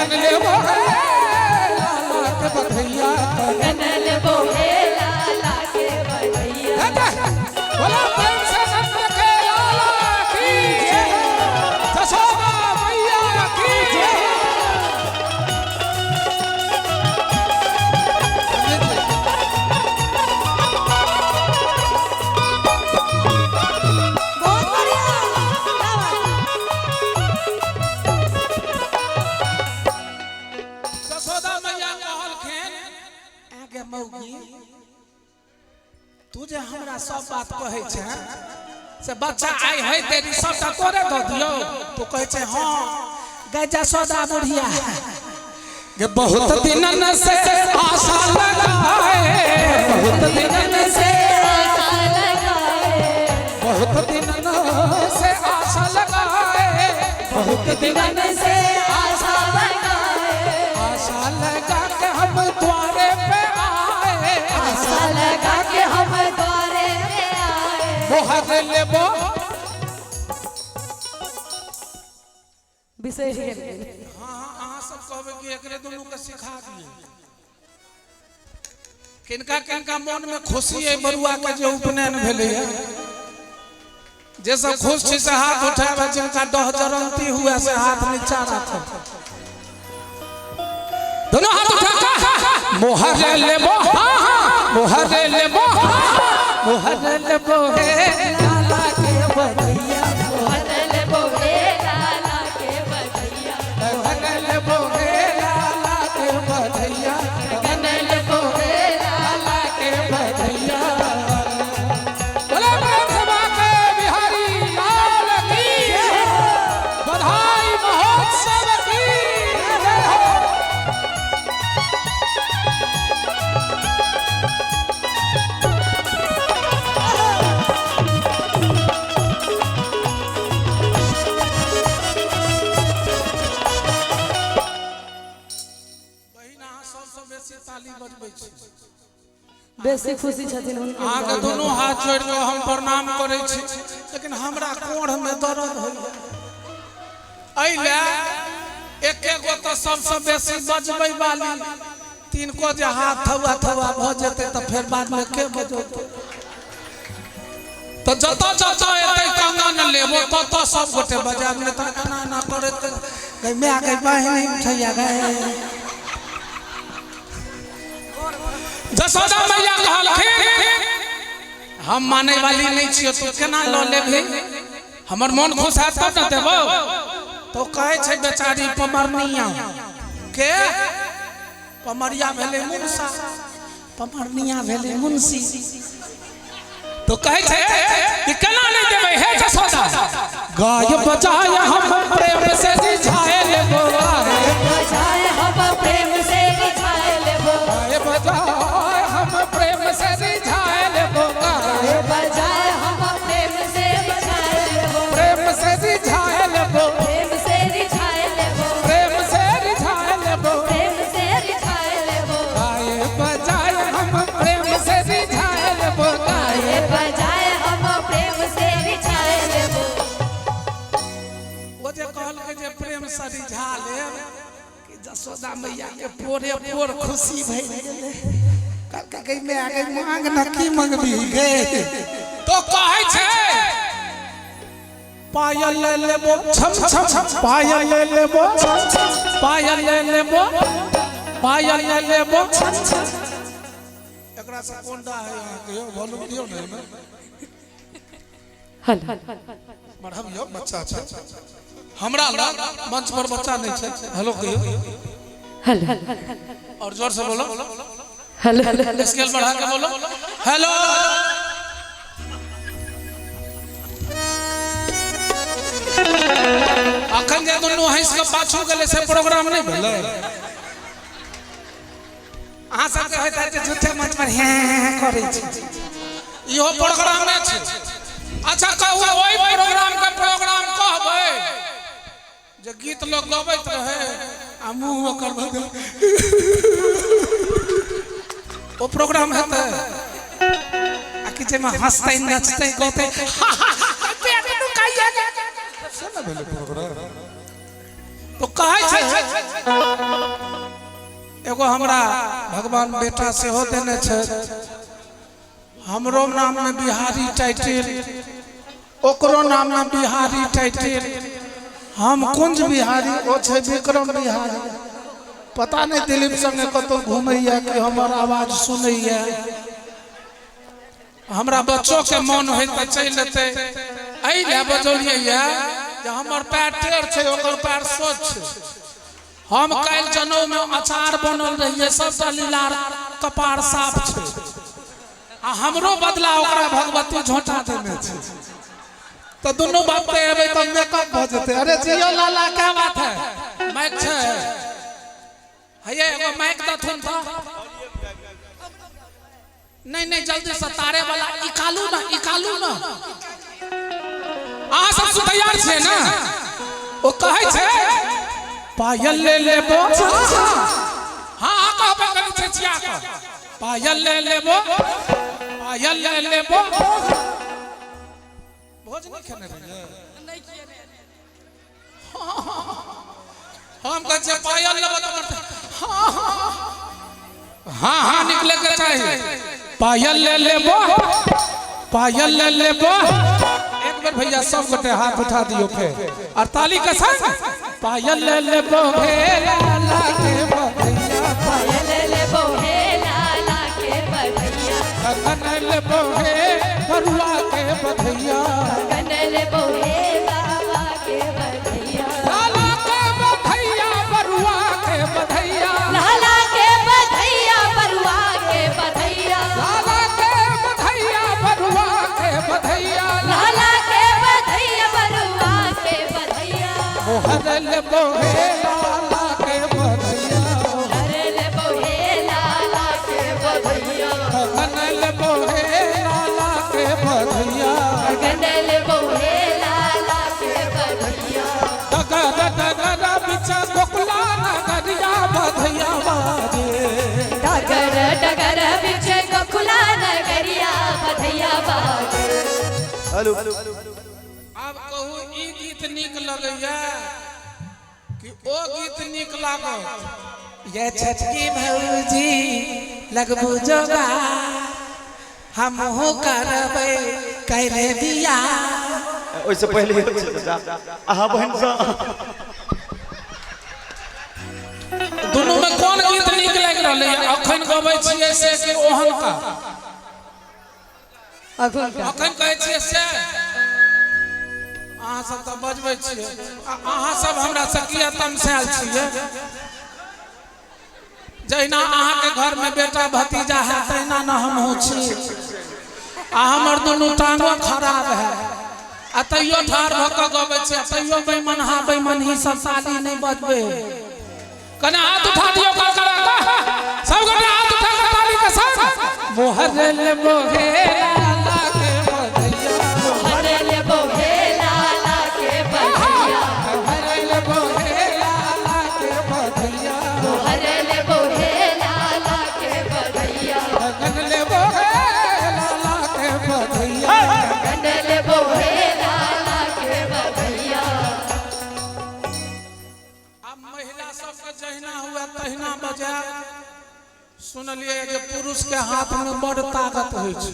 गगन लेबो लाला के बधैया गगन लेबो लाला के बधैया बोला प्रेम से नंद के लाला की जय जसोदा मैया की जय बहुत बढ़िया जसोदा मैया कहलखिन आगे मौगी तू जे हमरा सब बात कहै छै से बच्चा आई है तेरी सबटा तोरे द दियो तू कहै छै हां गे जसोदा बुढ़िया गे बहुत दिनन से आशा लगाए बहुत दिनन से आशा लगाए बहुत दिनन से आशा लगाए बहुत दिनन से आशा लगाए आशा लगा के हम द्वारे पे आए आशा लगा के हम द्वारे पे आए मोहर लेबो विशेष हां अहाँ सब कहबे कि एकरे दोनों के सिखा दिए किनका किनका मन में खुशी है बरुआ के जे उपनयन भेले है जे सब खुश छी से हाथ उठावे जिनका दह जरंती हुआ से हाथ नीचा रखो दोनों हाथ उठा मोहर लेबो मोहर लेबो मोहर लेबो लाला के बधैया मोहर लेबो लाला के बधैया मोहर लेबो लाला के बधैया गगन लेबो लाला के बधैया बोले प्रेम सभा के बिहारी लाल की बधाई महोत्सव की जय हो बहिना सबसे बेसी ताली बजबै छी बेसी खुशी छथिन हुनके आगे दोनों हाथ जोड़ के हम प्रणाम करे छी लेकिन हमरा कोढ़ में दर्द होइया अइला एक एक गो तो सबसे बेसी बजबै वाली तीन को जे हाथ थवा थवा भ जेते त फिर बाद में के बजौते तो जत जत एते कंगन लेबो तत सब गोटे बजाब ने त केना ना करत गई मैं आगे बहिन उठैया गए जसोदा मैया कहलखिन हम माने वाली नहीं छियो तू केना ल लेबे हमर मन खुश है तब न देबो तो कहे छै बेचारी पमरनिया के पमरिया भेले मुंसा पमरनिया भेले मुंसी तो कहे छै कि केना नहीं देबे हे जसोदा गाय बजाय हम प्रेम से रिझाए लेबो बजाए हम प्रेम से रिझाए लेबो गाय बजाय हम प्रेम से रिझाए लेबो बजाए हम प्रेम से रिझाए लेबो प्रेम से रिझाए लेबो प्रेम से रिझाए लेबो प्रेम से रिझाए लेबो प्रेम से रिझाए लेबो गाय बजाय हम प्रेम से रिझाए लेबो गाय बजाए हम प्रेम से रिझाए लेबो वो जे कहल के जे प्रेम से रिझा ले कि जसोदा मैया के पोरे पोर खुशी भई गेले कल का कहीं में आगे मांग न की मंगबी गे तो कहै छै पायल ले लेबो छम छम पायल ले लेबो पायल ले लेबो पायल ले लेबो एकरा से कोंडा है यहां के वॉल्यूम दियो ना हल बढ़ाबियो बच्चा छै हमरा मंच पर बच्चा नहीं छै हेलो कहियो हल और जोर से बोलो हल स्केल बढ़ा के बोलो हेलो अखन जे दुनू हंस के पाछू गेले से प्रोग्राम नहीं भेलै अहाँ सब के होता जे झूठे मंच पर हैं करै छी इहो प्रोग्राम में छै अच्छा कहू ओई प्रोग्राम के प्रोग्राम कहबै जे गीत लोग गबैत रहे आ मुंह ओकर भग ओ प्रोग्राम हेतै आ कि जे में हंसतै नचतै गौतै पेट नुकाइया से ना भेलै प्रोग्राम तो कहै छै एगो हमरा भगवान बेटा से हो देने छे हमरो नाम में बिहारी टाइटल ओकरो नाम में बिहारी टाइटल हम कुंज बिहारी ओ छे विक्रम बिहारी पता नहीं दिलीप संगे कतो घूमैया कि हमर आवाज सुनैया हमरा बच्चों के मन होय त चल लेते एई ले बजौलिए जे हमर पैर टेढ़ छे ओकर पैर सोच छे हम काल जनौ में अचार बनल रहिए सब लीलार कपार साफ छे आ हमरो बदला ओकरा भगवती झोंटा देने छे तो दोनों बात पे एबे त मेकअप भ जते अरे जियो लाला क्या बात है माइक छे हये एगो माइक दथुन था नहीं जल्दी से तारे वाला इकालू ना आ सब तैयार छे ना ओ कहै छे पायल ले लेबो हां कहबे करै छे छिया को पायल ले लेबो भोज नहीं खेने रहिए नहीं किए हम कह छे पायल लेबो त हां निकले के चाहिए पायल ले लेबो एक बार भैया सब गोटे हाथ उठा दियो फिर और ताली के साथ पायल ले लेबो हे लाला के बधैया पायल ले लेबो हे लाला के बधैया गगन लेबो हे बरुआ के बधैया गगन लेबो हे बाबा के बधैया लाला के बधैया बरुआ के बधैया लाला के बधैया बरुआ के बधैया लाला के बधैया बरुआ के बधैया लाला के बधैया बरुआ के बधैया मोहर लेबो हे लाला के बधैया हरे लेबो हे लाला के बधैया गगन लेबो हे लाला के बधैया गगन लेबो हे लाला के बधैया डगर बिचा गोकुला नगरिया बधैया बाजे डगर डगर बिच गोकुला नगरिया बधैया बाजे हेलो अब कहू ई गीत नीक लगैया कि ओ गीत नीक लागत ये छटकी भौजी लगबू जोगा हमहु करबै कैले बिया ओइसे पहले अहाँ बहन सा दोनों में कौन गीत नीक लाग रहले अखन गबै छियै से कि ओहन का अखन कहै छियै से अहाँ सब त बजबै छियै अहाँ सब हमरा से किया तमसाल छियै जहिना अहाँ के घर में बेटा भतीजा है तहिना न हमहु छी आ हमर दुनू टांगो खराब है आ तैयो ठार भ क गबै छै तैयो बेमनही सब साली नहीं बजबै कने हाथ उठा दियो सब गोटे हाथ उठा के ताली के साथ मोहर लेबो हे लाला के बधैया मोहर लेबो हे लाला के बधैया मोहर लेबो हे लाला के बधैया मोहर लेबो हे लाला के बधैया गगन लेबो हे लाला के बधैया गगन लेबो हे लाला के बधैया अब महिला सब के जहिना हुआ तहिना बजा सुनलिए जे पुरुष के हाथ में बड़ ताकत होय छै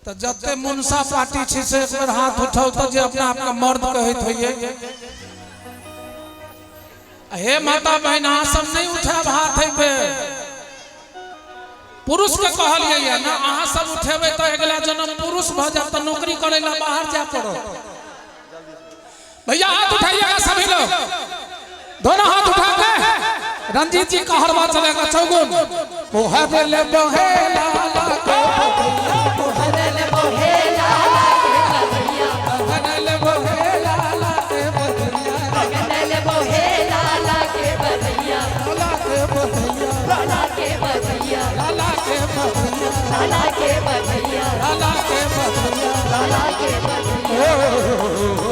त जते मुनसा पार्टी छै से एक बार हाथ उठाओ त जे अपना आप के मर्द कहैत होइए हे माता बहन अहाँ सब नहीं उठाब हाथ है पे पुरुष के कहलिए या ना अहाँ सब उठेबे त अगला जन्म पुरुष भ जात त नौकरी करे ला बाहर जा पड़ो भैया हाथ उठाइएगा सभी लोग दोनों हाथ उठा के रंजीत जी का हरवा चलेगा चौगुन मोहर लेबो हे लाला के मोहर लेबो हे लाला के बधैया गगन लेबो हे लाला के बधैया गगन लेबो हे लाला के बधैया लाला के बधैया लाला के बधैया लाला के बधैया लाला के बधैया लाला के बधैया लाला के बधैया